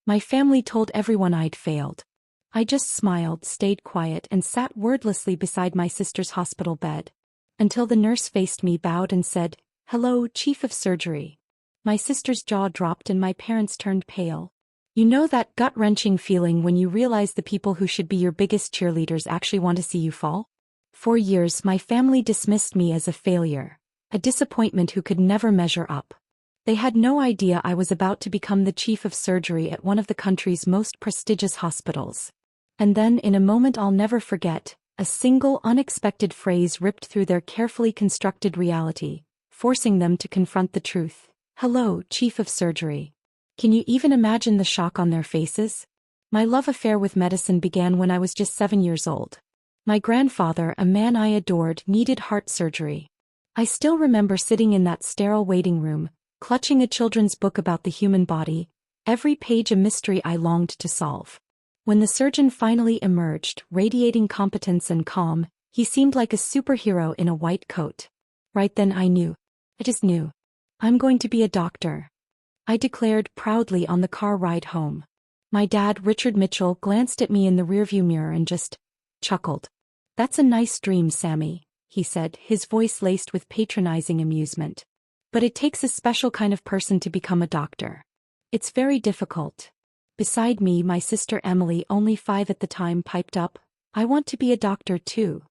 My family told everyone I'd failed. I just smiled, stayed quiet, and sat wordlessly beside my sister's hospital bed. Until the nurse faced me, bowed, and said, "Hello, Chief of Surgery." My sister's jaw dropped and my parents turned pale. You know that gut-wrenching feeling when you realize the people who should be your biggest cheerleaders actually want to see you fall? For years, my family dismissed me as a failure, a disappointment who could never measure up. They had no idea I was about to become the chief of surgery at one of the country's most prestigious hospitals. And then, in a moment I'll never forget, a single unexpected phrase ripped through their carefully constructed reality, forcing them to confront the truth. "Hello, Chief of Surgery." Can you even imagine the shock on their faces? My love affair with medicine began when I was just 7 years old. My grandfather, a man I adored, needed heart surgery. I still remember sitting in that sterile waiting room, clutching a children's book about the human body, every page a mystery I longed to solve. When the surgeon finally emerged, radiating competence and calm, he seemed like a superhero in a white coat. Right then I knew. I just knew. I'm going to be a doctor, I declared proudly on the car ride home. My dad, Richard Mitchell, glanced at me in the rearview mirror and just chuckled. "That's a nice dream, Sammy," he said, his voice laced with patronizing amusement. "But it takes a special kind of person to become a doctor. It's very difficult." Beside me, my sister Emily, only 5 at the time, piped up, "I want to be a doctor too."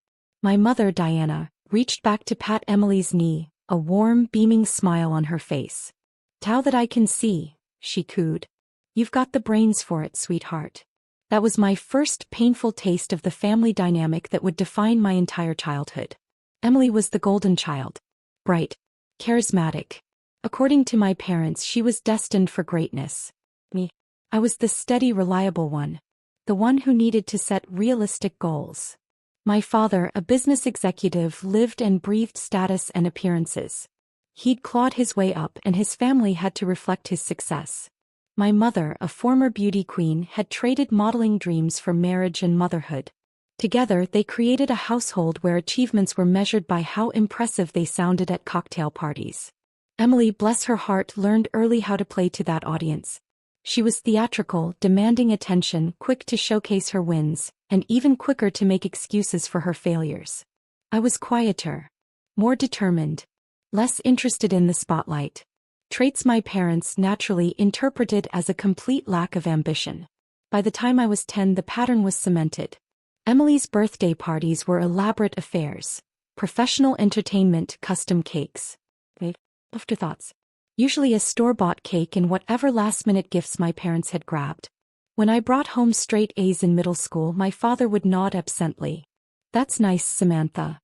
My mother, Diana, reached back to pat Emily's knee, a warm, beaming smile on her face. "Tau that I can see," she cooed. "You've got the brains for it, sweetheart." That was my first painful taste of the family dynamic that would define my entire childhood. Emily was the golden child. Bright. Charismatic. According to my parents, she was destined for greatness. Me. I was the steady, reliable one. The one who needed to set realistic goals. My father, a business executive, lived and breathed status and appearances. He'd clawed his way up and his family had to reflect his success. My mother, a former beauty queen, had traded modeling dreams for marriage and motherhood. Together, they created a household where achievements were measured by how impressive they sounded at cocktail parties. Emily, bless her heart, learned early how to play to that audience. She was theatrical, demanding attention, quick to showcase her wins, and even quicker to make excuses for her failures. I was quieter, more determined, less interested in the spotlight. Traits my parents naturally interpreted as a complete lack of ambition. By the time I was 10, the pattern was cemented. Emily's birthday parties were elaborate affairs. Professional entertainment, custom cakes. Afterthoughts. Usually a store-bought cake and whatever last-minute gifts my parents had grabbed. When I brought home straight A's in middle school, my father would nod absently. "That's nice, Samantha."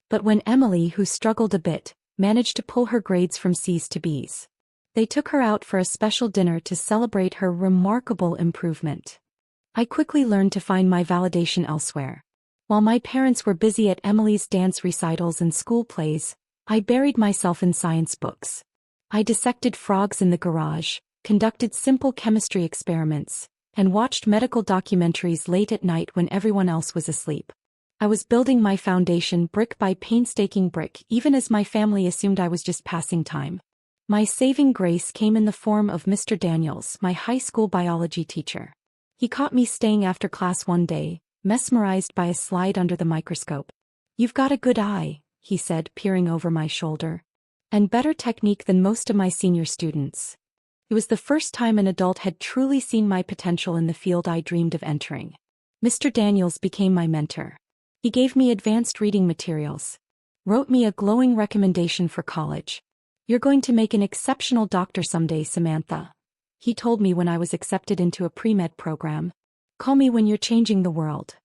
But when Emily, who struggled a bit, managed to pull her grades from C's to B's, they took her out for a special dinner to celebrate her remarkable improvement. I quickly learned to find my validation elsewhere. While my parents were busy at Emily's dance recitals and school plays, I buried myself in science books. I dissected frogs in the garage, conducted simple chemistry experiments, and watched medical documentaries late at night when everyone else was asleep. I was building my foundation brick by painstaking brick, even as my family assumed I was just passing time. My saving grace came in the form of Mr. Daniels, my high school biology teacher. He caught me staying after class one day, mesmerized by a slide under the microscope. "You've got a good eye," he said, peering over my shoulder. "And better technique than most of my senior students." It was the first time an adult had truly seen my potential in the field I dreamed of entering. Mr. Daniels became my mentor. He gave me advanced reading materials, wrote me a glowing recommendation for college. "You're going to make an exceptional doctor someday, Samantha," he told me when I was accepted into a pre-med program. "Call me when you're changing the world."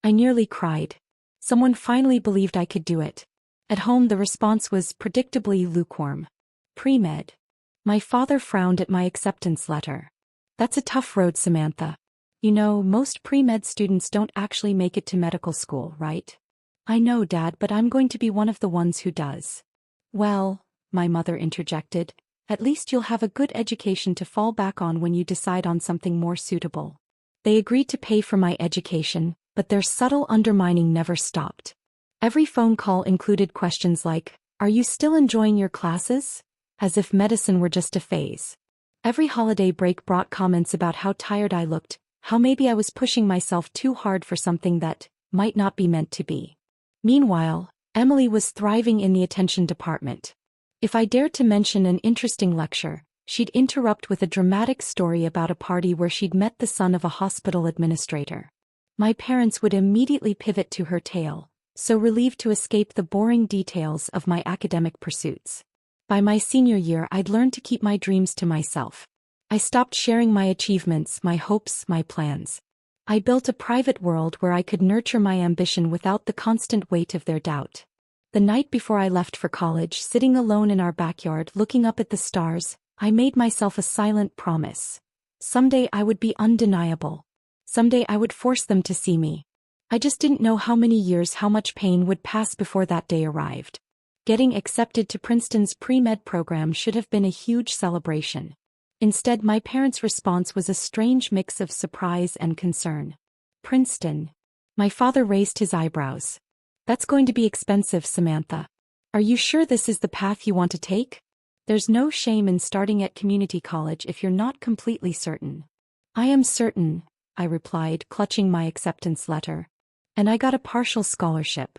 I nearly cried. Someone finally believed I could do it. At home, the response was predictably lukewarm. Pre-med. My father frowned at my acceptance letter. "That's a tough road, Samantha. You know, most pre-med students don't actually make it to medical school, right?" "I know, Dad, but I'm going to be one of the ones who does." "Well," my mother interjected, "at least you'll have a good education to fall back on when you decide on something more suitable." They agreed to pay for my education, but their subtle undermining never stopped. Every phone call included questions like, "Are you still enjoying your classes?" As if medicine were just a phase. Every holiday break brought comments about how tired I looked, how maybe I was pushing myself too hard for something that might not be meant to be. Meanwhile, Emily was thriving in the attention department. If I dared to mention an interesting lecture, she'd interrupt with a dramatic story about a party where she'd met the son of a hospital administrator. My parents would immediately pivot to her tale, so relieved to escape the boring details of my academic pursuits. By my senior year, I'd learned to keep my dreams to myself. I stopped sharing my achievements, my hopes, my plans. I built a private world where I could nurture my ambition without the constant weight of their doubt. The night before I left for college, sitting alone in our backyard looking up at the stars, I made myself a silent promise. Someday I would be undeniable. Someday I would force them to see me. I just didn't know how many years, how much pain would pass before that day arrived. Getting accepted to Princeton's pre-med program should have been a huge celebration. Instead, my parents' response was a strange mix of surprise and concern. Princeton. My father raised his eyebrows. That's going to be expensive, Samantha. Are you sure this is the path you want to take? There's no shame in starting at community college if you're not completely certain. I am certain, I replied, clutching my acceptance letter. And I got a partial scholarship.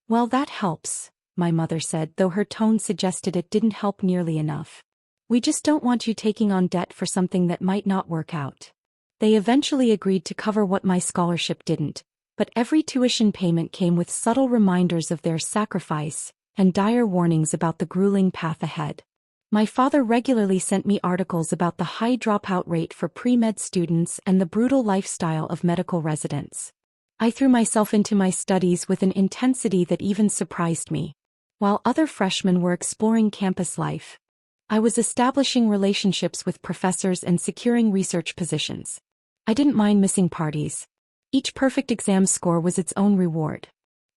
Well, that helps, my mother said, though her tone suggested it didn't help nearly enough. We just don't want you taking on debt for something that might not work out. They eventually agreed to cover what my scholarship didn't, but every tuition payment came with subtle reminders of their sacrifice and dire warnings about the grueling path ahead. My father regularly sent me articles about the high dropout rate for pre-med students and the brutal lifestyle of medical residents. I threw myself into my studies with an intensity that even surprised me. While other freshmen were exploring campus life, I was establishing relationships with professors and securing research positions. I didn't mind missing parties. Each perfect exam score was its own reward.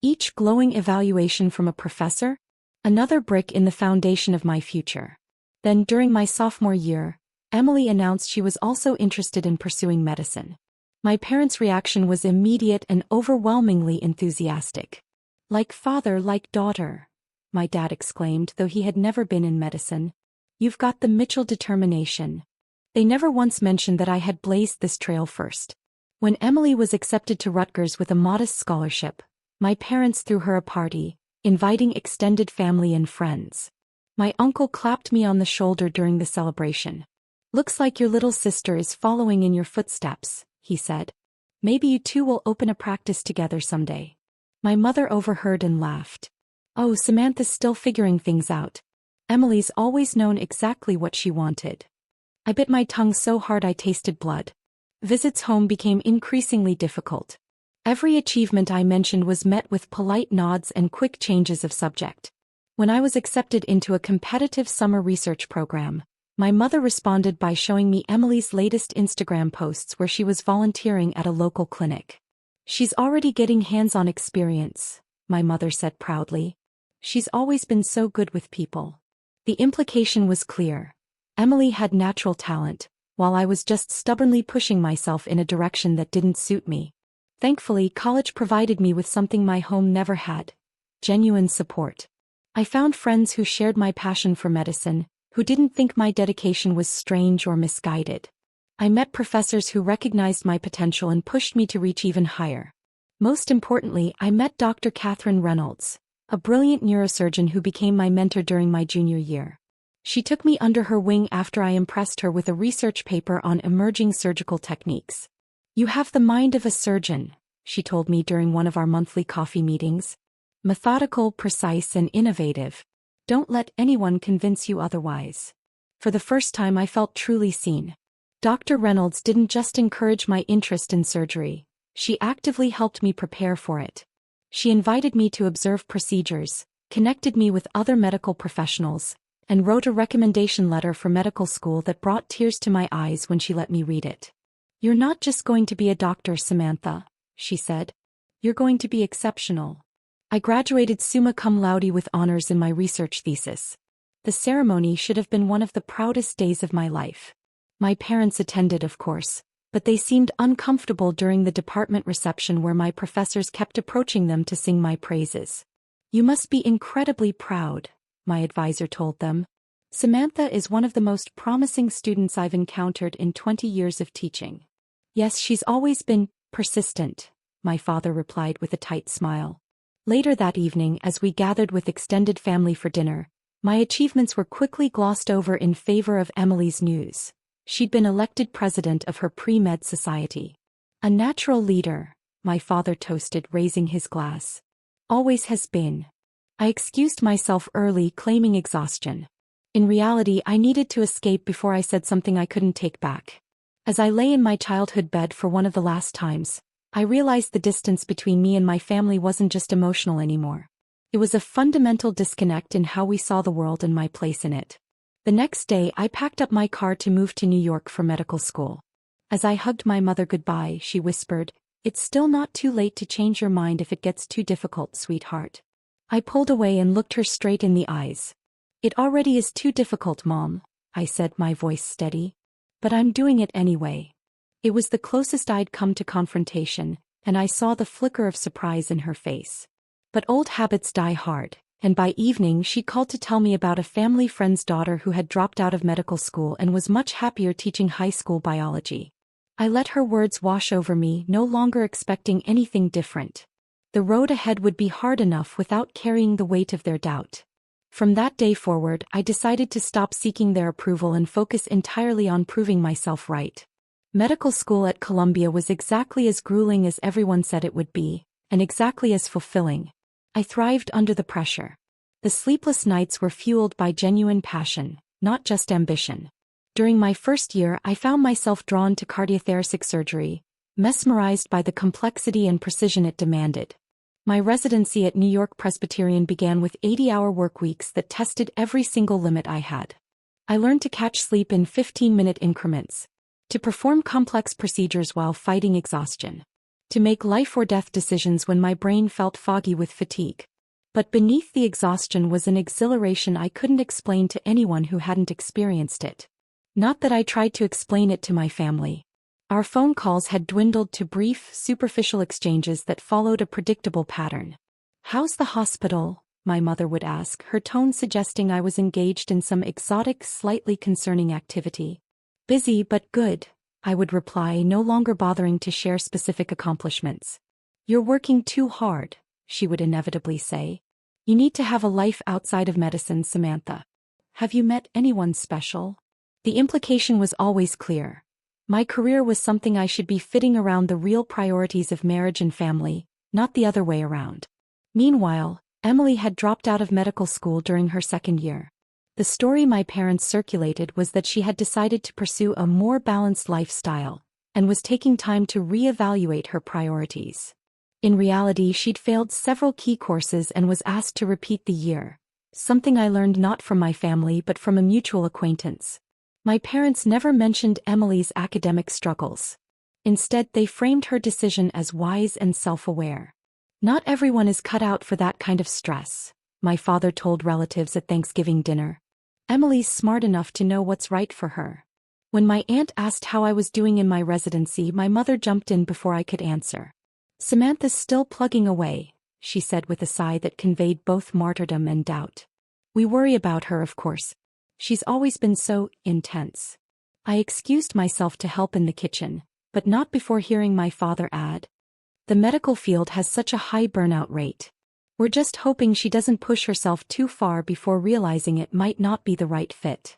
Each glowing evaluation from a professor, another brick in the foundation of my future. Then, during my sophomore year, Emily announced she was also interested in pursuing medicine. My parents' reaction was immediate and overwhelmingly enthusiastic. Like father, like daughter, my dad exclaimed, though he had never been in medicine. You've got the Mitchell determination. They never once mentioned that I had blazed this trail first. When Emily was accepted to Rutgers with a modest scholarship, my parents threw her a party, inviting extended family and friends. My uncle clapped me on the shoulder during the celebration. Looks like your little sister is following in your footsteps, he said. Maybe you two will open a practice together someday. My mother overheard and laughed. Oh, Samantha's still figuring things out. Emily's always known exactly what she wanted. I bit my tongue so hard I tasted blood. Visits home became increasingly difficult. Every achievement I mentioned was met with polite nods and quick changes of subject. When I was accepted into a competitive summer research program, my mother responded by showing me Emily's latest Instagram posts where she was volunteering at a local clinic. She's already getting hands-on experience, my mother said proudly. She's always been so good with people. The implication was clear. Emily had natural talent, while I was just stubbornly pushing myself in a direction that didn't suit me. Thankfully, college provided me with something my home never had: genuine support. I found friends who shared my passion for medicine, who didn't think my dedication was strange or misguided. I met professors who recognized my potential and pushed me to reach even higher. Most importantly, I met Dr. Catherine Reynolds, a brilliant neurosurgeon who became my mentor during my junior year. She took me under her wing after I impressed her with a research paper on emerging surgical techniques. You have the mind of a surgeon, she told me during one of our monthly coffee meetings. Methodical, precise, and innovative. Don't let anyone convince you otherwise. For the first time, I felt truly seen. Dr. Reynolds didn't just encourage my interest in surgery, she actively helped me prepare for it. She invited me to observe procedures, connected me with other medical professionals, and wrote a recommendation letter for medical school that brought tears to my eyes when she let me read it. You're not just going to be a doctor, Samantha, she said. You're going to be exceptional. I graduated summa cum laude with honors in my research thesis. The ceremony should have been one of the proudest days of my life. My parents attended, of course, but they seemed uncomfortable during the department reception where my professors kept approaching them to sing my praises. You must be incredibly proud, my advisor told them. Samantha is one of the most promising students I've encountered in 20 years of teaching. Yes, she's always been persistent, my father replied with a tight smile. Later that evening, as we gathered with extended family for dinner, my achievements were quickly glossed over in favor of Emily's news. She'd been elected president of her pre-med society. A natural leader, my father toasted, raising his glass. Always has been. I excused myself early, claiming exhaustion. In reality, I needed to escape before I said something I couldn't take back. As I lay in my childhood bed for one of the last times, I realized the distance between me and my family wasn't just emotional anymore. It was a fundamental disconnect in how we saw the world and my place in it. The next day, I packed up my car to move to New York for medical school. As I hugged my mother goodbye, she whispered, "It's still not too late to change your mind if it gets too difficult, sweetheart." I pulled away and looked her straight in the eyes. "It already is too difficult, Mom," I said, my voice steady. "But I'm doing it anyway." It was the closest I'd come to confrontation, and I saw the flicker of surprise in her face. But old habits die hard, and by evening she called to tell me about a family friend's daughter who had dropped out of medical school and was much happier teaching high school biology. I let her words wash over me, no longer expecting anything different. The road ahead would be hard enough without carrying the weight of their doubt. From that day forward, I decided to stop seeking their approval and focus entirely on proving myself right. Medical school at Columbia was exactly as grueling as everyone said it would be, and exactly as fulfilling. I thrived under the pressure. The sleepless nights were fueled by genuine passion, not just ambition. During my first year, I found myself drawn to cardiothoracic surgery, mesmerized by the complexity and precision it demanded. My residency at New York Presbyterian began with 80-hour work weeks that tested every single limit I had. I learned to catch sleep in 15-minute increments, to perform complex procedures while fighting exhaustion, to make life-or-death decisions when my brain felt foggy with fatigue. But beneath the exhaustion was an exhilaration I couldn't explain to anyone who hadn't experienced it. Not that I tried to explain it to my family. Our phone calls had dwindled to brief, superficial exchanges that followed a predictable pattern. "How's the hospital?" my mother would ask, her tone suggesting I was engaged in some exotic, slightly concerning activity. "Busy but good," I would reply, no longer bothering to share specific accomplishments. "You're working too hard," she would inevitably say. "You need to have a life outside of medicine, Samantha. Have you met anyone special?" The implication was always clear. My career was something I should be fitting around the real priorities of marriage and family, not the other way around. Meanwhile, Emily had dropped out of medical school during her second year. The story my parents circulated was that she had decided to pursue a more balanced lifestyle, and was taking time to reevaluate her priorities. In reality, she'd failed several key courses and was asked to repeat the year, something I learned not from my family but from a mutual acquaintance. My parents never mentioned Emily's academic struggles. Instead, they framed her decision as wise and self-aware. "Not everyone is cut out for that kind of stress," my father told relatives at Thanksgiving dinner. "Emily's smart enough to know what's right for her." When my aunt asked how I was doing in my residency, my mother jumped in before I could answer. "Samantha's still plugging away," she said with a sigh that conveyed both martyrdom and doubt. "We worry about her, of course. She's always been so intense." I excused myself to help in the kitchen, but not before hearing my father add, "The medical field has such a high burnout rate. We're just hoping she doesn't push herself too far before realizing it might not be the right fit."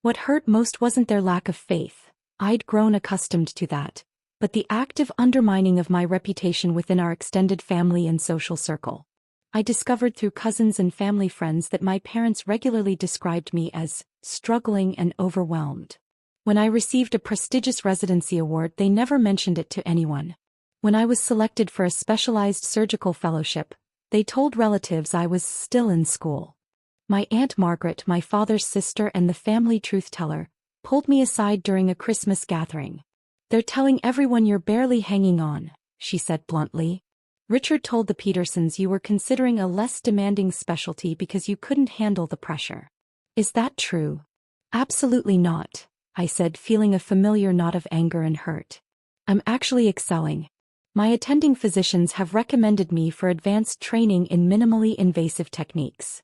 What hurt most wasn't their lack of faith. I'd grown accustomed to that, but the active undermining of my reputation within our extended family and social circle. I discovered through cousins and family friends that my parents regularly described me as struggling and overwhelmed. When I received a prestigious residency award, they never mentioned it to anyone. When I was selected for a specialized surgical fellowship, they told relatives I was still in school. My Aunt Margaret, my father's sister and the family truth-teller, pulled me aside during a Christmas gathering. "They're telling everyone you're barely hanging on," she said bluntly. "Richard told the Petersons you were considering a less demanding specialty because you couldn't handle the pressure. Is that true?" "Absolutely not," I said, feeling a familiar knot of anger and hurt. "I'm actually excelling. My attending physicians have recommended me for advanced training in minimally invasive techniques."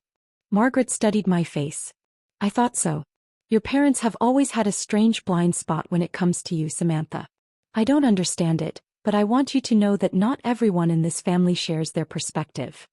Margaret studied my face. I thought so. Your parents have always had a strange blind spot when it comes to you, Samantha. I don't understand it, but I want you to know that not everyone in this family shares their perspective.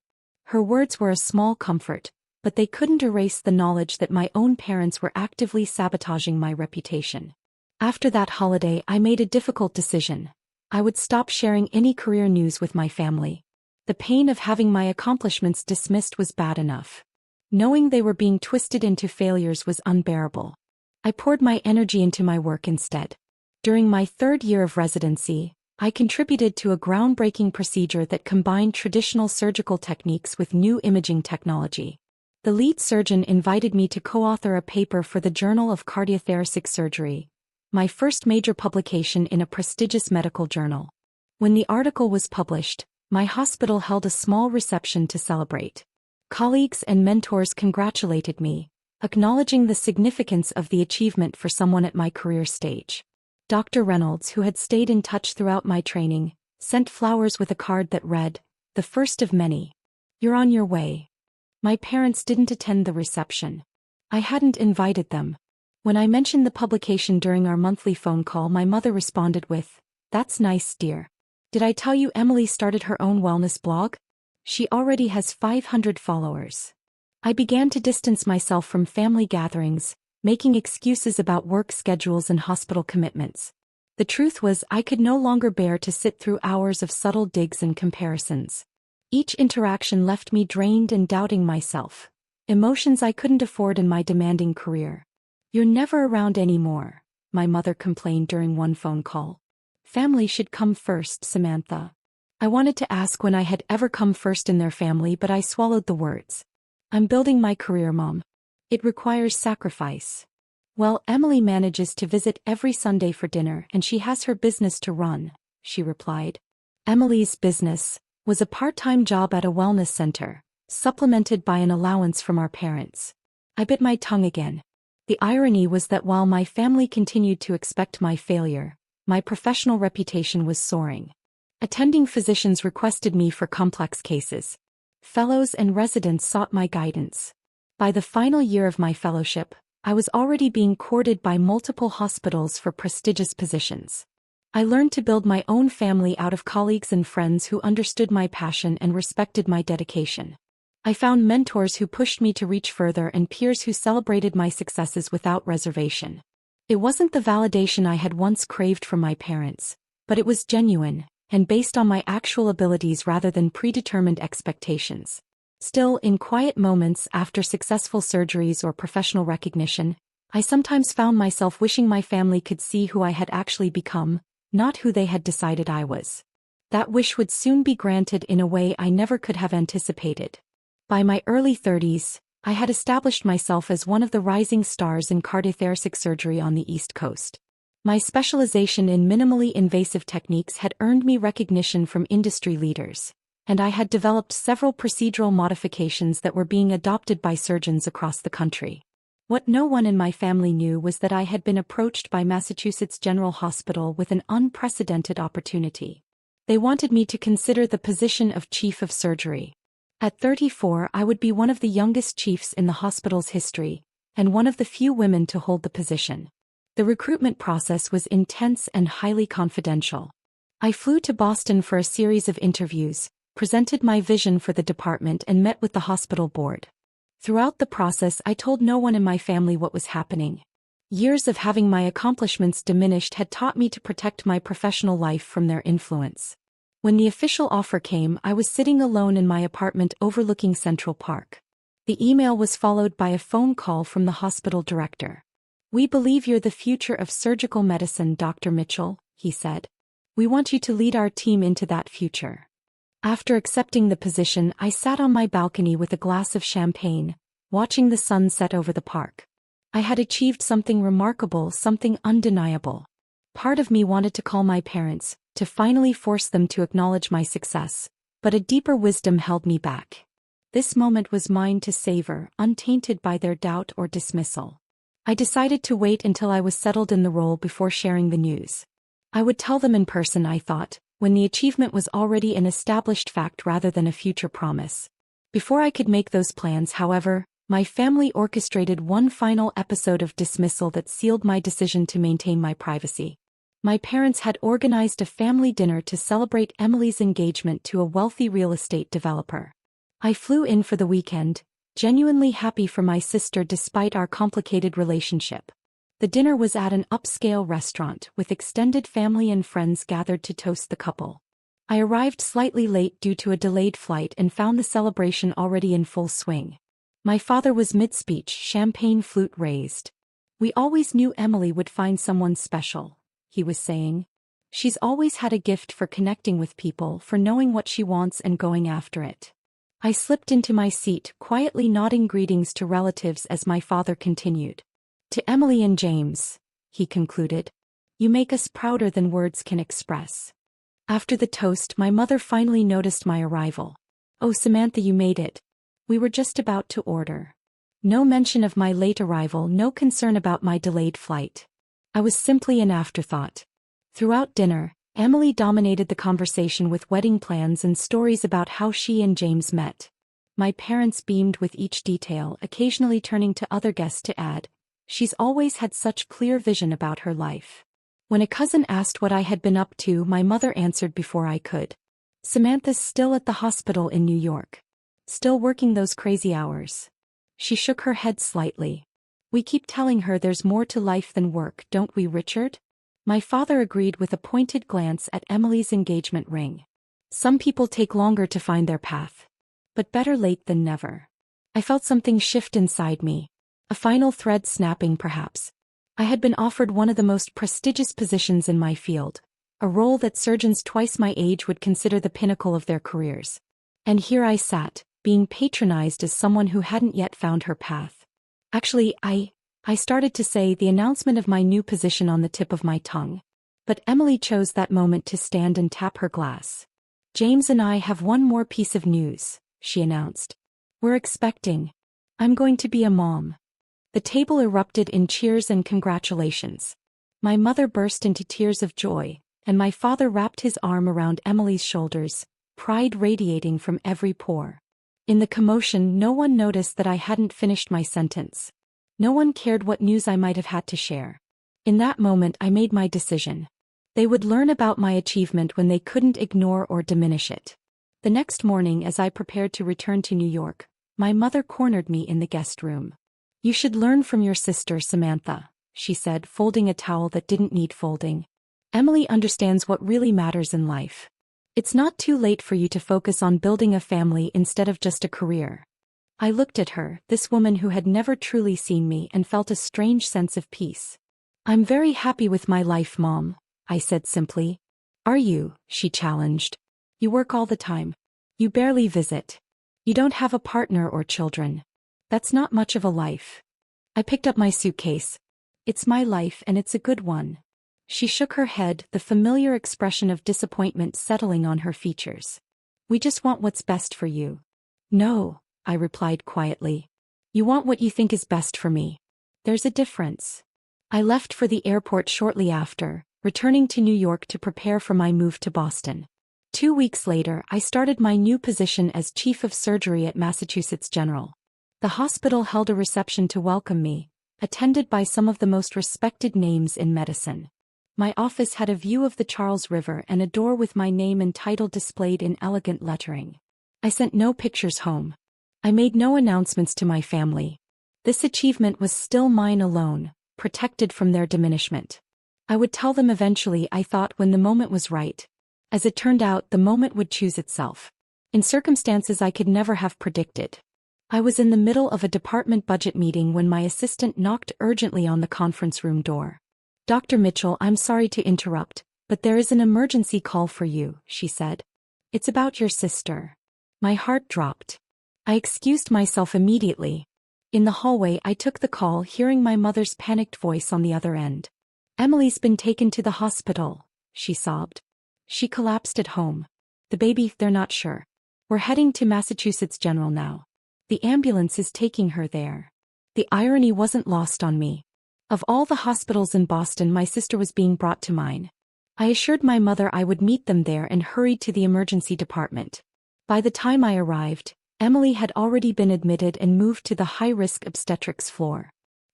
Her words were a small comfort, but they couldn't erase the knowledge that my own parents were actively sabotaging my reputation. After that holiday, I made a difficult decision. I would stop sharing any career news with my family. The pain of having my accomplishments dismissed was bad enough. Knowing they were being twisted into failures was unbearable. I poured my energy into my work instead. During my 3rd year of residency, I contributed to a groundbreaking procedure that combined traditional surgical techniques with new imaging technology. The lead surgeon invited me to co-author a paper for the Journal of Cardiothoracic Surgery, my first major publication in a prestigious medical journal. When the article was published, my hospital held a small reception to celebrate. Colleagues and mentors congratulated me, acknowledging the significance of the achievement for someone at my career stage. Dr. Reynolds, who had stayed in touch throughout my training, sent flowers with a card that read, "The first of many. You're on your way." My parents didn't attend the reception. I hadn't invited them. When I mentioned the publication during our monthly phone call, my mother responded with, "That's nice, dear. Did I tell you Emily started her own wellness blog? She already has 500 followers." I began to distance myself from family gatherings, making excuses about work schedules and hospital commitments. The truth was, I could no longer bear to sit through hours of subtle digs and comparisons. Each interaction left me drained and doubting myself, emotions I couldn't afford in my demanding career. "You're never around anymore," my mother complained during one phone call. "Family should come first, Samantha." I wanted to ask when I had ever come first in their family, but I swallowed the words. "I'm building my career, Mom. It requires sacrifice." "Well, Emily manages to visit every Sunday for dinner and she has her business to run," she replied. Emily's business was a part-time job at a wellness center, supplemented by an allowance from our parents. I bit my tongue again. The irony was that while my family continued to expect my failure, my professional reputation was soaring. Attending physicians requested me for complex cases. Fellows and residents sought my guidance. By the final year of my fellowship, I was already being courted by multiple hospitals for prestigious positions. I learned to build my own family out of colleagues and friends who understood my passion and respected my dedication. I found mentors who pushed me to reach further and peers who celebrated my successes without reservation. It wasn't the validation I had once craved from my parents, but it was genuine, and based on my actual abilities rather than predetermined expectations. Still, in quiet moments after successful surgeries or professional recognition, I sometimes found myself wishing my family could see who I had actually become, not who they had decided I was. That wish would soon be granted in a way I never could have anticipated. By my early 30s, I had established myself as one of the rising stars in cardiothoracic surgery on the East Coast. My specialization in minimally invasive techniques had earned me recognition from industry leaders, and I had developed several procedural modifications that were being adopted by surgeons across the country. What no one in my family knew was that I had been approached by Massachusetts General Hospital with an unprecedented opportunity. They wanted me to consider the position of Chief of Surgery. At 34, I would be one of the youngest chiefs in the hospital's history, and one of the few women to hold the position. The recruitment process was intense and highly confidential. I flew to Boston for a series of interviews, presented my vision for the department and met with the hospital board. Throughout the process, I told no one in my family what was happening. Years of having my accomplishments diminished had taught me to protect my professional life from their influence. When the official offer came, I was sitting alone in my apartment overlooking Central Park. The email was followed by a phone call from the hospital director. "We believe you're the future of surgical medicine, Dr. Mitchell," he said. "We want you to lead our team into that future." After accepting the position, I sat on my balcony with a glass of champagne, watching the sun set over the park. I had achieved something remarkable, something undeniable. Part of me wanted to call my parents, to finally force them to acknowledge my success, but a deeper wisdom held me back. This moment was mine to savor, untainted by their doubt or dismissal. I decided to wait until I was settled in the role before sharing the news. I would tell them in person, I thought, when the achievement was already an established fact rather than a future promise. Before I could make those plans, however, My family orchestrated one final episode of dismissal that sealed my decision to maintain my privacy. My parents had organized a family dinner to celebrate Emily's engagement to a wealthy real estate developer. I flew in for the weekend, genuinely happy for my sister despite our complicated relationship. The dinner was at an upscale restaurant with extended family and friends gathered to toast the couple. I arrived slightly late due to a delayed flight and found the celebration already in full swing. My father was mid-speech, champagne flute raised. "We always knew Emily would find someone special," he was saying. "She's always had a gift for connecting with people, for knowing what she wants and going after it." I slipped into my seat, quietly nodding greetings to relatives as my father continued. "To Emily and James," he concluded, "you make us prouder than words can express." After the toast, my mother finally noticed my arrival. "Oh, Samantha, you made it. We were just about to order." No mention of my late arrival, no concern about my delayed flight. I was simply an afterthought. Throughout dinner, Emily dominated the conversation with wedding plans and stories about how she and James met. My parents beamed with each detail, occasionally turning to other guests to add, "She's always had such clear vision about her life." When a cousin asked what I had been up to, my mother answered before I could. "Samantha's still at the hospital in New York. Still working those crazy hours." She shook her head slightly. "We keep telling her there's more to life than work, don't we, Richard?" My father agreed with a pointed glance at Emily's engagement ring. "Some people take longer to find their path. But better late than never." I felt something shift inside me. A final thread snapping, perhaps. I had been offered one of the most prestigious positions in my field, a role that surgeons twice my age would consider the pinnacle of their careers. And here I sat, being patronized as someone who hadn't yet found her path. Actually, I started to say the announcement of my new position on the tip of my tongue. But Emily chose that moment to stand and tap her glass. "James and I have one more piece of news," she announced. "We're expecting. I'm going to be a mom." The table erupted in cheers and congratulations. My mother burst into tears of joy, and my father wrapped his arm around Emily's shoulders, pride radiating from every pore. In the commotion, no one noticed that I hadn't finished my sentence. No one cared what news I might have had to share. In that moment, I made my decision. They would learn about my achievement when they couldn't ignore or diminish it. The next morning, as I prepared to return to New York, my mother cornered me in the guest room. "You should learn from your sister, Samantha," she said, folding a towel that didn't need folding. "Emily understands what really matters in life. It's not too late for you to focus on building a family instead of just a career." I looked at her, this woman who had never truly seen me, and felt a strange sense of peace. "I'm very happy with my life, Mom," I said simply. "Are you?" she challenged. "You work all the time. You barely visit. You don't have a partner or children. That's not much of a life." I picked up my suitcase. "It's my life, and it's a good one." She shook her head, the familiar expression of disappointment settling on her features. "We just want what's best for you." "No," I replied quietly. "You want what you think is best for me. There's a difference." I left for the airport shortly after, returning to New York to prepare for my move to Boston. 2 weeks later, I started my new position as Chief of Surgery at Massachusetts General. The hospital held a reception to welcome me, attended by some of the most respected names in medicine. My office had a view of the Charles River and a door with my name and title displayed in elegant lettering. I sent no pictures home. I made no announcements to my family. This achievement was still mine alone, protected from their diminishment. I would tell them eventually, I thought, when the moment was right. As it turned out, the moment would choose itself. In circumstances I could never have predicted. I was in the middle of a department budget meeting when my assistant knocked urgently on the conference room door. "Dr. Mitchell, I'm sorry to interrupt, but there is an emergency call for you," she said. "It's about your sister." My heart dropped. I excused myself immediately. In the hallway, I took the call, hearing my mother's panicked voice on the other end. "Emily's been taken to the hospital," she sobbed. "She collapsed at home. The baby, they're not sure. We're heading to Massachusetts General now. The ambulance is taking her there." The irony wasn't lost on me. Of all the hospitals in Boston, my sister was being brought to mine. I assured my mother I would meet them there and hurried to the emergency department. By the time I arrived, Emily had already been admitted and moved to the high-risk obstetrics floor.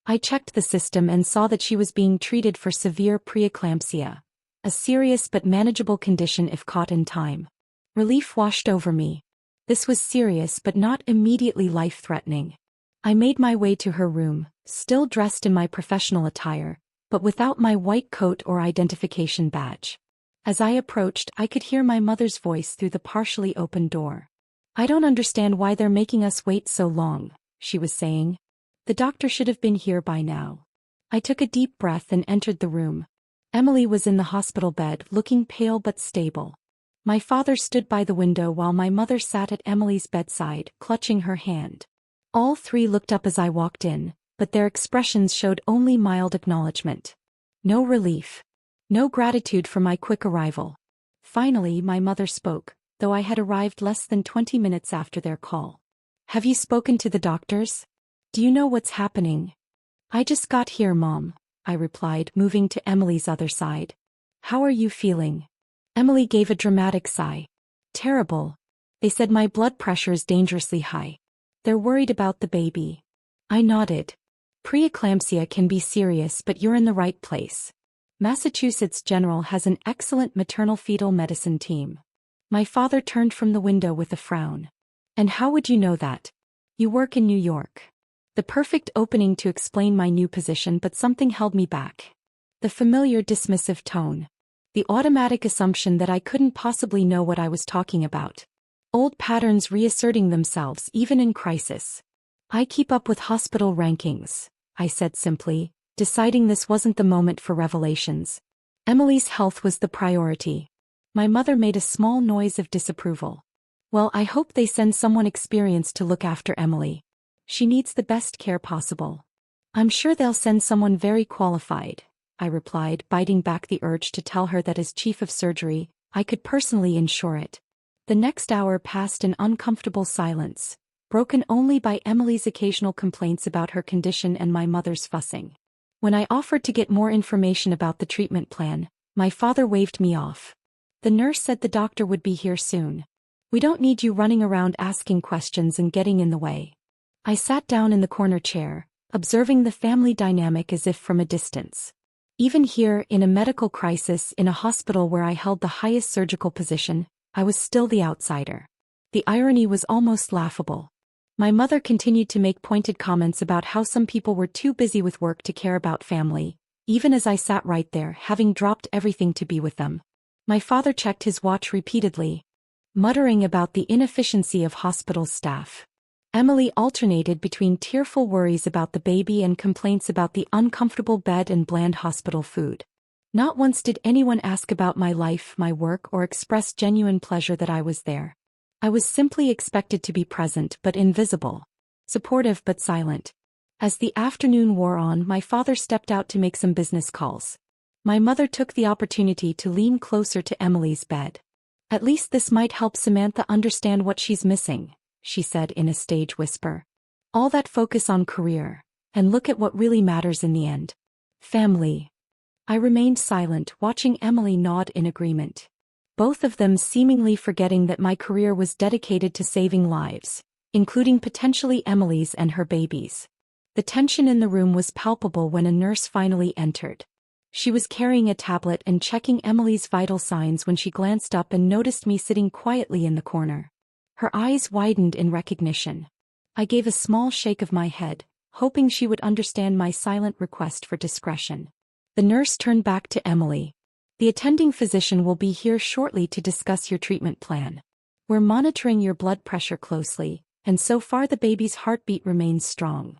I checked the system and saw that she was being treated for severe preeclampsia, a serious but manageable condition if caught in time. Relief washed over me. This was serious but not immediately life-threatening. I made my way to her room, still dressed in my professional attire, but without my white coat or identification badge. As I approached, I could hear my mother's voice through the partially open door. "I don't understand why they're making us wait so long," she was saying. "The doctor should have been here by now." I took a deep breath and entered the room. Emily was in the hospital bed, looking pale but stable. My father stood by the window while my mother sat at Emily's bedside, clutching her hand. All three looked up as I walked in, but their expressions showed only mild acknowledgement. No relief. No gratitude for my quick arrival. Finally, my mother spoke, though I had arrived less than 20 minutes after their call. "Have you spoken to the doctors? Do you know what's happening?" "I just got here, Mom," I replied, moving to Emily's other side. "How are you feeling?" Emily gave a dramatic sigh. "Terrible. They said my blood pressure is dangerously high. They're worried about the baby." I nodded. "Preeclampsia can be serious, but you're in the right place. Massachusetts General has an excellent maternal-fetal medicine team." My father turned from the window with a frown. "And how would you know that? You work in New York." The perfect opening to explain my new position, but something held me back. The familiar dismissive tone. The automatic assumption that I couldn't possibly know what I was talking about. Old patterns reasserting themselves even in crisis. "I keep up with hospital rankings," I said simply, deciding this wasn't the moment for revelations. Emily's health was the priority. My mother made a small noise of disapproval. "Well, I hope they send someone experienced to look after Emily. She needs the best care possible." "I'm sure they'll send someone very qualified," I replied, biting back the urge to tell her that as chief of surgery, I could personally ensure it. The next hour passed in uncomfortable silence, broken only by Emily's occasional complaints about her condition and my mother's fussing. When I offered to get more information about the treatment plan, my father waved me off. "The nurse said the doctor would be here soon. We don't need you running around asking questions and getting in the way." I sat down in the corner chair, observing the family dynamic as if from a distance. Even here, in a medical crisis in a hospital where I held the highest surgical position, I was still the outsider. The irony was almost laughable. My mother continued to make pointed comments about how some people were too busy with work to care about family, even as I sat right there, having dropped everything to be with them. My father checked his watch repeatedly, muttering about the inefficiency of hospital staff. Emily alternated between tearful worries about the baby and complaints about the uncomfortable bed and bland hospital food. Not once did anyone ask about my life, my work, or express genuine pleasure that I was there. I was simply expected to be present but invisible, supportive but silent. As the afternoon wore on, my father stepped out to make some business calls. My mother took the opportunity to lean closer to Emily's bed. "At least this might help Samantha understand what she's missing," she said in a stage whisper. "All that focus on career, and look at what really matters in the end. Family." I remained silent, watching Emily nod in agreement. Both of them seemingly forgetting that my career was dedicated to saving lives, including potentially Emily's and her baby's. The tension in the room was palpable when a nurse finally entered. She was carrying a tablet and checking Emily's vital signs when she glanced up and noticed me sitting quietly in the corner. Her eyes widened in recognition. I gave a small shake of my head, hoping she would understand my silent request for discretion. The nurse turned back to Emily. "The attending physician will be here shortly to discuss your treatment plan. We're monitoring your blood pressure closely, and so far the baby's heartbeat remains strong."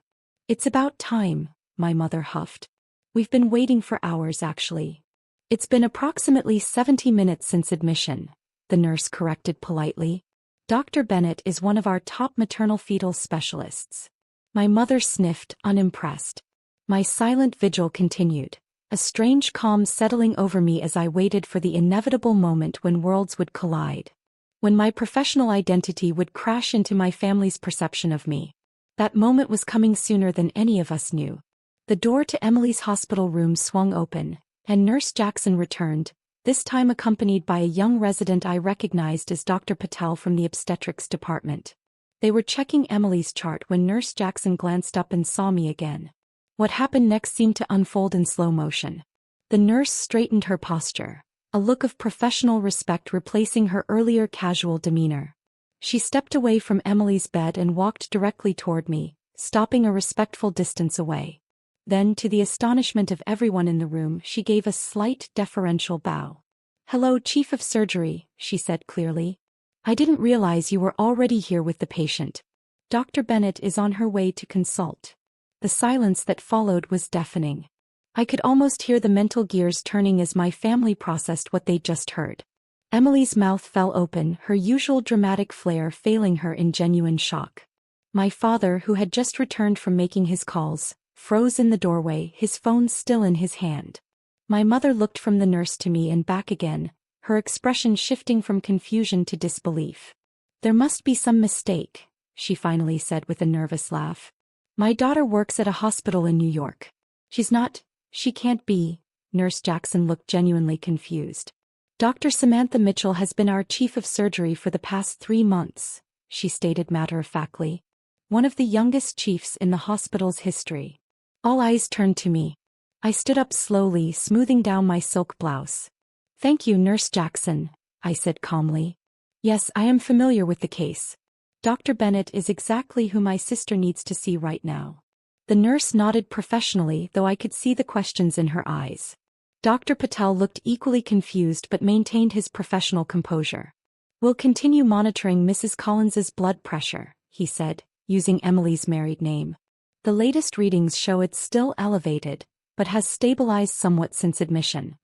"It's about time," my mother huffed. "We've been waiting for hours, actually." "It's been approximately 70 minutes since admission," the nurse corrected politely. "Dr. Bennett is one of our top maternal-fetal specialists." My mother sniffed, unimpressed. My silent vigil continued, a strange calm settling over me as I waited for the inevitable moment when worlds would collide. When my professional identity would crash into my family's perception of me. That moment was coming sooner than any of us knew. The door to Emily's hospital room swung open, and Nurse Jackson returned, this time accompanied by a young resident I recognized as Dr. Patel from the obstetrics department. They were checking Emily's chart when Nurse Jackson glanced up and saw me again. What happened next seemed to unfold in slow motion. The nurse straightened her posture, a look of professional respect replacing her earlier casual demeanor. She stepped away from Emily's bed and walked directly toward me, stopping a respectful distance away. Then, to the astonishment of everyone in the room, she gave a slight deferential bow. "Hello, Chief of Surgery," she said clearly. "I didn't realize you were already here with the patient. Dr. Bennett is on her way to consult." The silence that followed was deafening. I could almost hear the mental gears turning as my family processed what they'd just heard. Emily's mouth fell open, her usual dramatic flair failing her in genuine shock. My father, who had just returned from making his calls, froze in the doorway, his phone still in his hand. My mother looked from the nurse to me and back again, her expression shifting from confusion to disbelief. "There must be some mistake," she finally said with a nervous laugh. "My daughter works at a hospital in New York. She can't be." Nurse Jackson looked genuinely confused. "Dr. Samantha Mitchell has been our chief of surgery for the past 3 months, she stated matter-of-factly. "One of the youngest chiefs in the hospital's history." All eyes turned to me. I stood up slowly, smoothing down my silk blouse. "Thank you, Nurse Jackson," I said calmly. "Yes, I am familiar with the case. Dr. Bennett is exactly who my sister needs to see right now." The nurse nodded professionally, though I could see the questions in her eyes. Dr. Patel looked equally confused but maintained his professional composure. "We'll continue monitoring Mrs. Collins's blood pressure," he said, using Emily's married name. "The latest readings show it's still elevated, but has stabilized somewhat since admission."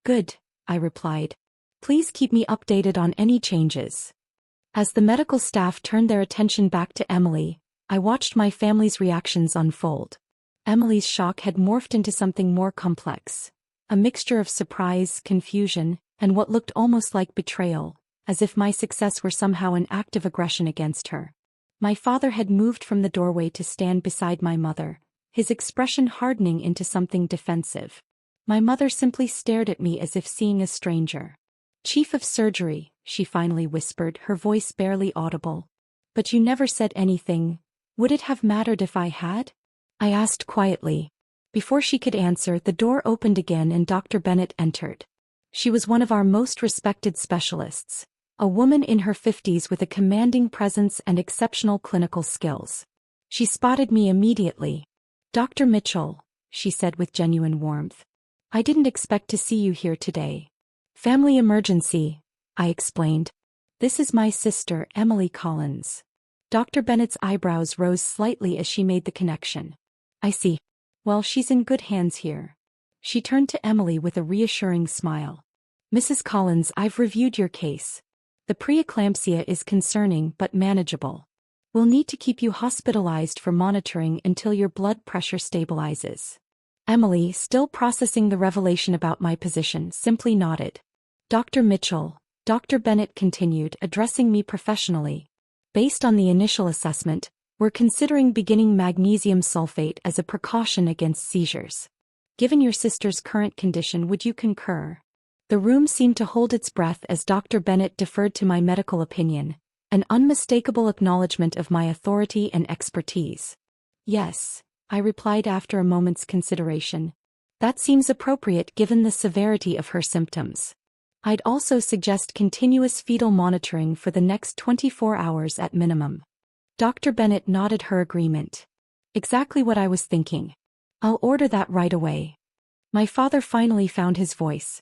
"Good," I replied. "Please keep me updated on any changes." As the medical staff turned their attention back to Emily, I watched my family's reactions unfold. Emily's shock had morphed into something more complex. A mixture of surprise, confusion, and what looked almost like betrayal, as if my success were somehow an act of aggression against her. My father had moved from the doorway to stand beside my mother, his expression hardening into something defensive. My mother simply stared at me as if seeing a stranger. "Chief of Surgery," she finally whispered, her voice barely audible. "But you never said anything. Would it have mattered if I had?" I asked quietly. Before she could answer, the door opened again and Dr. Bennett entered. She was one of our most respected specialists, a woman in her 50s with a commanding presence and exceptional clinical skills. She spotted me immediately. "Dr. Mitchell," she said with genuine warmth. "I didn't expect to see you here today." "Family emergency," I explained. "This is my sister, Emily Collins." Dr. Bennett's eyebrows rose slightly as she made the connection. "I see. Well, she's in good hands here." She turned to Emily with a reassuring smile. "Mrs. Collins, I've reviewed your case. The preeclampsia is concerning but manageable. We'll need to keep you hospitalized for monitoring until your blood pressure stabilizes." Emily, still processing the revelation about my position, simply nodded. "Dr. Mitchell," Dr. Bennett continued, addressing me professionally. "Based on the initial assessment, we're considering beginning magnesium sulfate as a precaution against seizures. Given your sister's current condition, would you concur?" The room seemed to hold its breath as Dr. Bennett deferred to my medical opinion, an unmistakable acknowledgement of my authority and expertise. "Yes," I replied after a moment's consideration. "That seems appropriate given the severity of her symptoms. I'd also suggest continuous fetal monitoring for the next 24 hours at minimum." Dr. Bennett nodded her agreement. "Exactly what I was thinking. I'll order that right away." My father finally found his voice.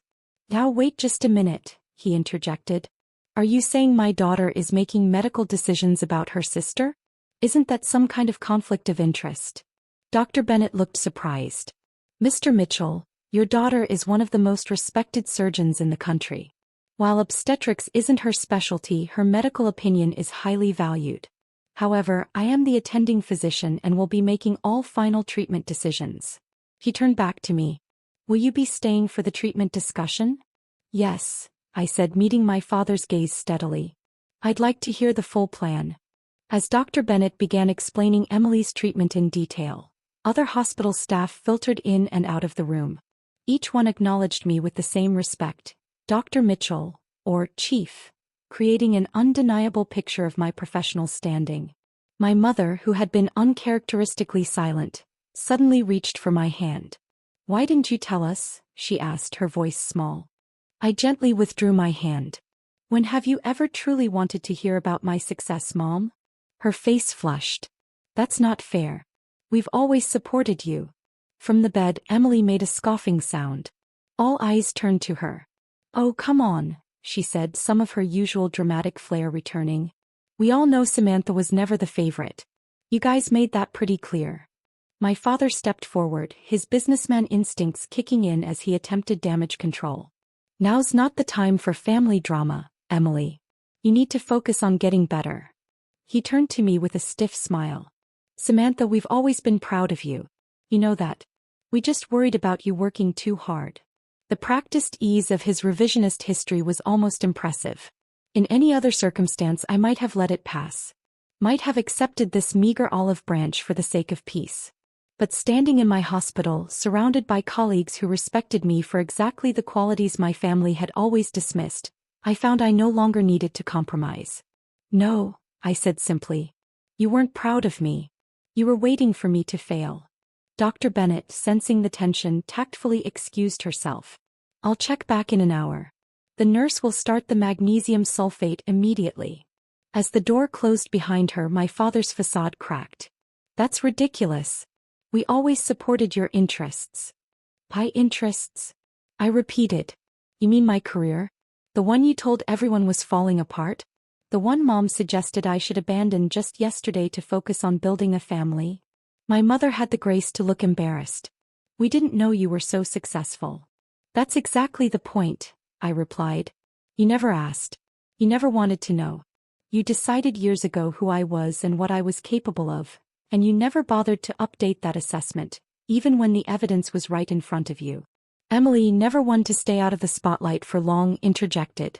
"Now wait just a minute," he interjected. "Are you saying my daughter is making medical decisions about her sister? Isn't that some kind of conflict of interest?" Dr. Bennett looked surprised. "Mr. Mitchell, your daughter is one of the most respected surgeons in the country. While obstetrics isn't her specialty, her medical opinion is highly valued. However, I am the attending physician and will be making all final treatment decisions." He turned back to me. "Will you be staying for the treatment discussion?" "Yes," I said, meeting my father's gaze steadily. "I'd like to hear the full plan." As Dr. Bennett began explaining Emily's treatment in detail, other hospital staff filtered in and out of the room. Each one acknowledged me with the same respect, "Dr. Mitchell," or "Chief," creating an undeniable picture of my professional standing. My mother, who had been uncharacteristically silent, suddenly reached for my hand. "Why didn't you tell us?" she asked, her voice small. I gently withdrew my hand. "When have you ever truly wanted to hear about my success, Mom?" Her face flushed. "That's not fair. We've always supported you." From the bed, Emily made a scoffing sound. All eyes turned to her. "Oh, come on," she said, some of her usual dramatic flair returning. "We all know Samantha was never the favorite. You guys made that pretty clear." My father stepped forward, his businessman instincts kicking in as he attempted damage control. "Now's not the time for family drama, Emily. You need to focus on getting better." He turned to me with a stiff smile. "Samantha, we've always been proud of you. You know that. We just worried about you working too hard." The practiced ease of his revisionist history was almost impressive. In any other circumstance I might have let it pass. Might have accepted this meager olive branch for the sake of peace. But standing in my hospital, surrounded by colleagues who respected me for exactly the qualities my family had always dismissed, I found I no longer needed to compromise. "No," I said simply. "You weren't proud of me. You were waiting for me to fail." Dr. Bennett, sensing the tension, tactfully excused herself. "I'll check back in an hour. The nurse will start the magnesium sulfate immediately." As the door closed behind her, my father's facade cracked. "That's ridiculous. We always supported your interests." "My interests?" I repeated. "You mean my career? The one you told everyone was falling apart? The one Mom suggested I should abandon just yesterday to focus on building a family?" My mother had the grace to look embarrassed. "We didn't know you were so successful." "That's exactly the point," I replied. "You never asked. You never wanted to know. You decided years ago who I was and what I was capable of, and you never bothered to update that assessment, even when the evidence was right in front of you." Emily, never one to stay out of the spotlight for long, interjected.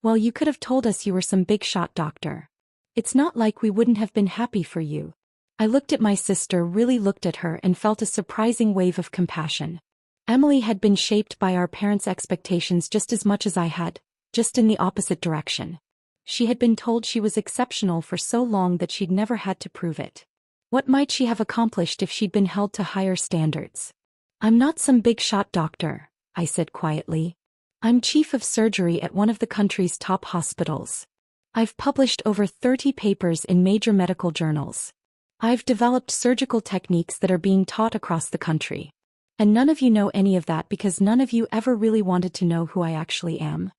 "Well, you could have told us you were some big-shot doctor. It's not like we wouldn't have been happy for you." I looked at my sister, really looked at her, and felt a surprising wave of compassion. Emily had been shaped by our parents' expectations just as much as I had, just in the opposite direction. She had been told she was exceptional for so long that she'd never had to prove it. What might she have accomplished if she'd been held to higher standards? "I'm not some big-shot doctor," I said quietly. "I'm chief of surgery at one of the country's top hospitals. I've published over 30 papers in major medical journals. I've developed surgical techniques that are being taught across the country. And none of you know any of that because none of you ever really wanted to know who I actually am."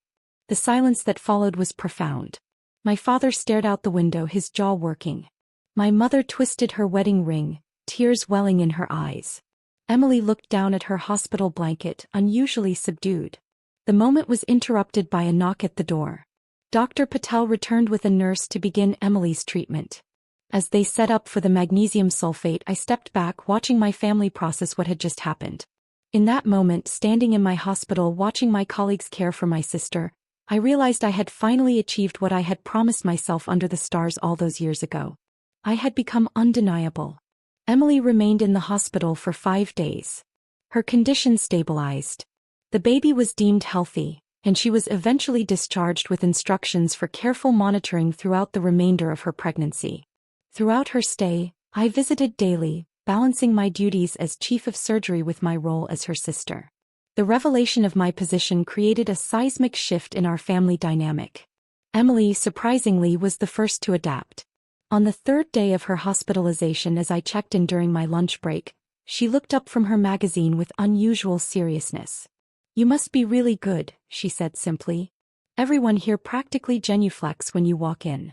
The silence that followed was profound. My father stared out the window, his jaw working. My mother twisted her wedding ring, tears welling in her eyes. Emily looked down at her hospital blanket, unusually subdued. The moment was interrupted by a knock at the door. Dr. Patel returned with a nurse to begin Emily's treatment. As they set up for the magnesium sulfate, I stepped back, watching my family process what had just happened. In that moment, standing in my hospital watching my colleagues care for my sister, I realized I had finally achieved what I had promised myself under the stars all those years ago. I had become undeniable. Emily remained in the hospital for 5 days. Her condition stabilized. The baby was deemed healthy, and she was eventually discharged with instructions for careful monitoring throughout the remainder of her pregnancy. Throughout her stay, I visited daily, balancing my duties as chief of surgery with my role as her sister. The revelation of my position created a seismic shift in our family dynamic. Emily, surprisingly, was the first to adapt. On the 3rd day of her hospitalization, as I checked in during my lunch break, she looked up from her magazine with unusual seriousness. "You must be really good," she said simply. "Everyone here practically genuflects when you walk in."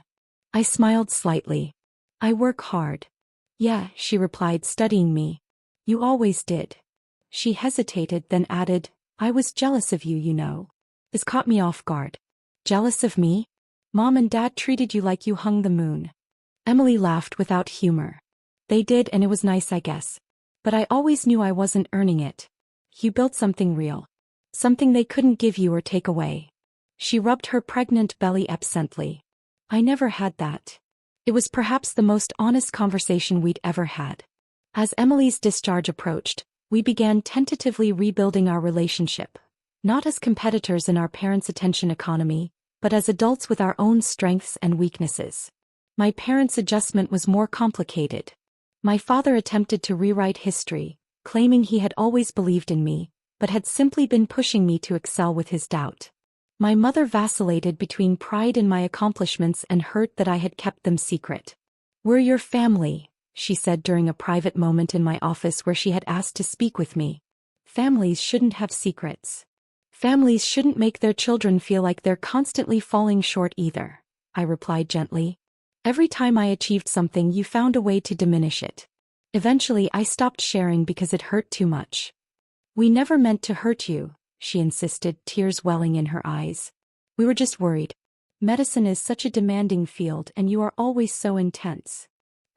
I smiled slightly. "I work hard." "Yeah," she replied, studying me. "You always did." She hesitated, then added, "I was jealous of you, you know." This caught me off guard. "Jealous of me? Mom and Dad treated you like you hung the moon." Emily laughed without humor. "They did, and it was nice, I guess. But I always knew I wasn't earning it. You built something real. Something they couldn't give you or take away." She rubbed her pregnant belly absently. "I never had that." It was perhaps the most honest conversation we'd ever had. As Emily's discharge approached, we began tentatively rebuilding our relationship, not as competitors in our parents' attention economy, but as adults with our own strengths and weaknesses. My parents' adjustment was more complicated. My father attempted to rewrite history, claiming he had always believed in me, but had simply been pushing me to excel with his doubt. My mother vacillated between pride in my accomplishments and hurt that I had kept them secret. "We're your family," she said during a private moment in my office where she had asked to speak with me. "Families shouldn't have secrets. Families shouldn't make their children feel like they're constantly falling short either," I replied gently. "Every time I achieved something, you found a way to diminish it. Eventually, I stopped sharing because it hurt too much." "We never meant to hurt you," she insisted, tears welling in her eyes. "We were just worried. Medicine is such a demanding field and you are always so intense."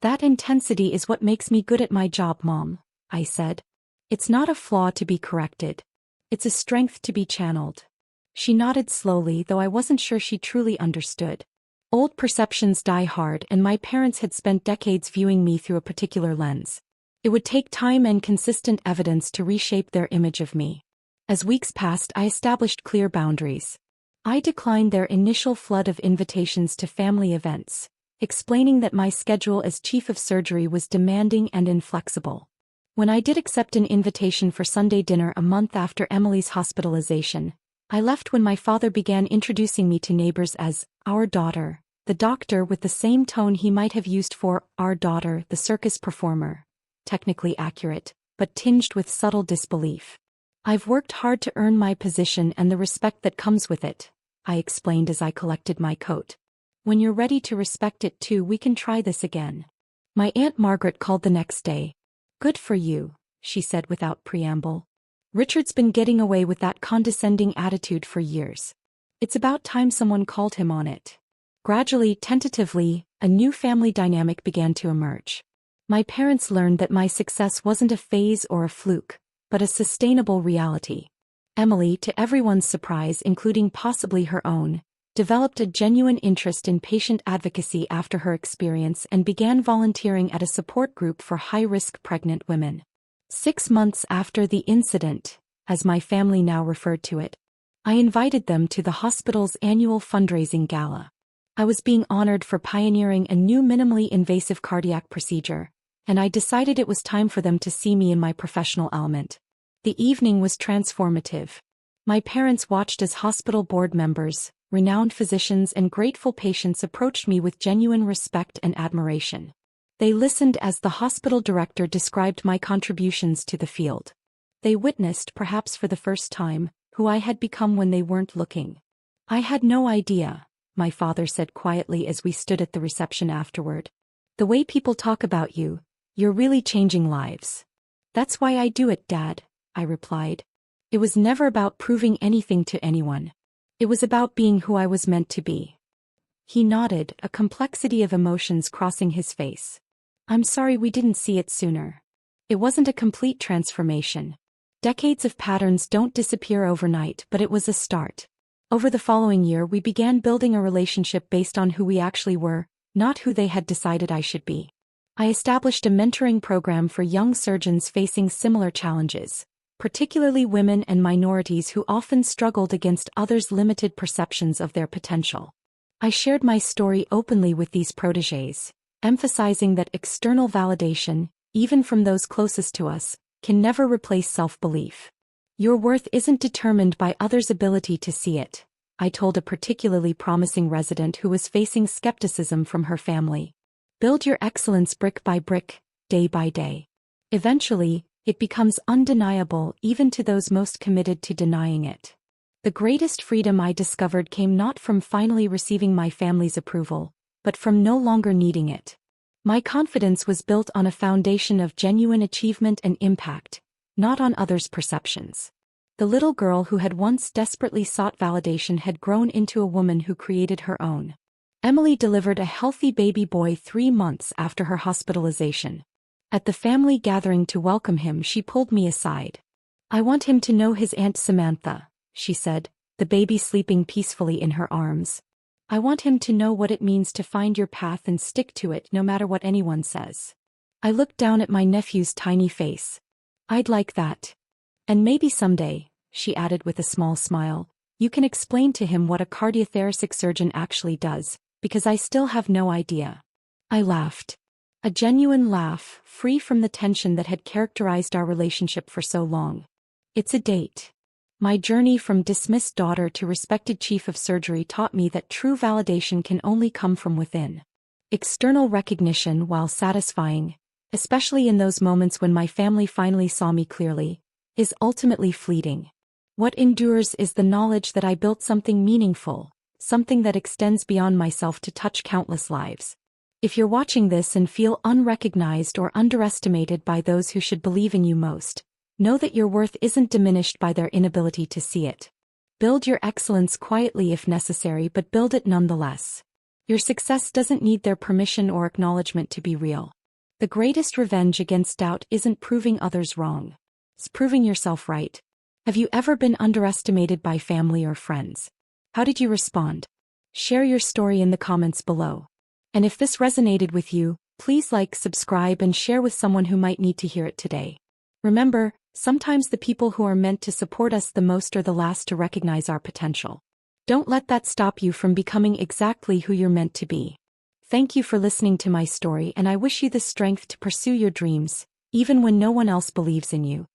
"That intensity is what makes me good at my job, Mom," I said. "It's not a flaw to be corrected. It's a strength to be channeled." She nodded slowly, though I wasn't sure she truly understood. Old perceptions die hard, and my parents had spent decades viewing me through a particular lens. It would take time and consistent evidence to reshape their image of me. As weeks passed, I established clear boundaries. I declined their initial flood of invitations to family events, explaining that my schedule as chief of surgery was demanding and inflexible. When I did accept an invitation for Sunday dinner a month after Emily's hospitalization, I left when my father began introducing me to neighbors as "our daughter," the doctor, with the same tone he might have used for "our daughter, the circus performer." Technically accurate, but tinged with subtle disbelief. "I've worked hard to earn my position and the respect that comes with it," I explained as I collected my coat. "When you're ready to respect it too, we can try this again." My Aunt Margaret called the next day. "Good for you," she said without preamble. "Richard's been getting away with that condescending attitude for years. It's about time someone called him on it." Gradually, tentatively, a new family dynamic began to emerge. My parents learned that my success wasn't a phase or a fluke, but a sustainable reality. Emily, to everyone's surprise, including possibly her own, developed a genuine interest in patient advocacy after her experience and began volunteering at a support group for high-risk pregnant women. 6 months after the incident, as my family now referred to it, I invited them to the hospital's annual fundraising gala. I was being honored for pioneering a new minimally invasive cardiac procedure, and I decided it was time for them to see me in my professional element. The evening was transformative. My parents watched as hospital board members, renowned physicians, and grateful patients approached me with genuine respect and admiration. They listened as the hospital director described my contributions to the field. They witnessed, perhaps for the first time, who I had become when they weren't looking. "I had no idea," my father said quietly as we stood at the reception afterward. "The way people talk about you, you're really changing lives." "That's why I do it, Dad," I replied. "It was never about proving anything to anyone. It was about being who I was meant to be." He nodded, a complexity of emotions crossing his face. "I'm sorry we didn't see it sooner. It wasn't a complete transformation. Decades of patterns don't disappear overnight, but it was a start. Over the following year, we began building a relationship based on who we actually were, not who they had decided I should be. I established a mentoring program for young surgeons facing similar challenges, particularly women and minorities who often struggled against others' limited perceptions of their potential. I shared my story openly with these protégés, emphasizing that external validation, even from those closest to us, can never replace self-belief. "Your worth isn't determined by others' ability to see it," I told a particularly promising resident who was facing skepticism from her family. "Build your excellence brick by brick, day by day. Eventually, it becomes undeniable even to those most committed to denying it." The greatest freedom I discovered came not from finally receiving my family's approval, but from no longer needing it. My confidence was built on a foundation of genuine achievement and impact, not on others' perceptions. The little girl who had once desperately sought validation had grown into a woman who created her own. Emily delivered a healthy baby boy 3 months after her hospitalization. At the family gathering to welcome him, she pulled me aside. "I want him to know his Aunt Samantha," she said, the baby sleeping peacefully in her arms. "I want him to know what it means to find your path and stick to it no matter what anyone says." I looked down at my nephew's tiny face. "I'd like that. And maybe someday," she added with a small smile, "you can explain to him what a cardiothoracic surgeon actually does, because I still have no idea." I laughed. A genuine laugh, free from the tension that had characterized our relationship for so long. It's a date. My journey from dismissed daughter to respected chief of surgery taught me that true validation can only come from within. External recognition, while satisfying, especially in those moments when my family finally saw me clearly, is ultimately fleeting. What endures is the knowledge that I built something meaningful, something that extends beyond myself to touch countless lives. If you're watching this and feel unrecognized or underestimated by those who should believe in you most, know that your worth isn't diminished by their inability to see it. Build your excellence quietly if necessary, but build it nonetheless. Your success doesn't need their permission or acknowledgement to be real. The greatest revenge against doubt isn't proving others wrong. It's proving yourself right. Have you ever been underestimated by family or friends? How did you respond? Share your story in the comments below. And if this resonated with you, please like, subscribe, and share with someone who might need to hear it today. Remember, sometimes the people who are meant to support us the most are the last to recognize our potential. Don't let that stop you from becoming exactly who you're meant to be. Thank you for listening to my story, and I wish you the strength to pursue your dreams, even when no one else believes in you.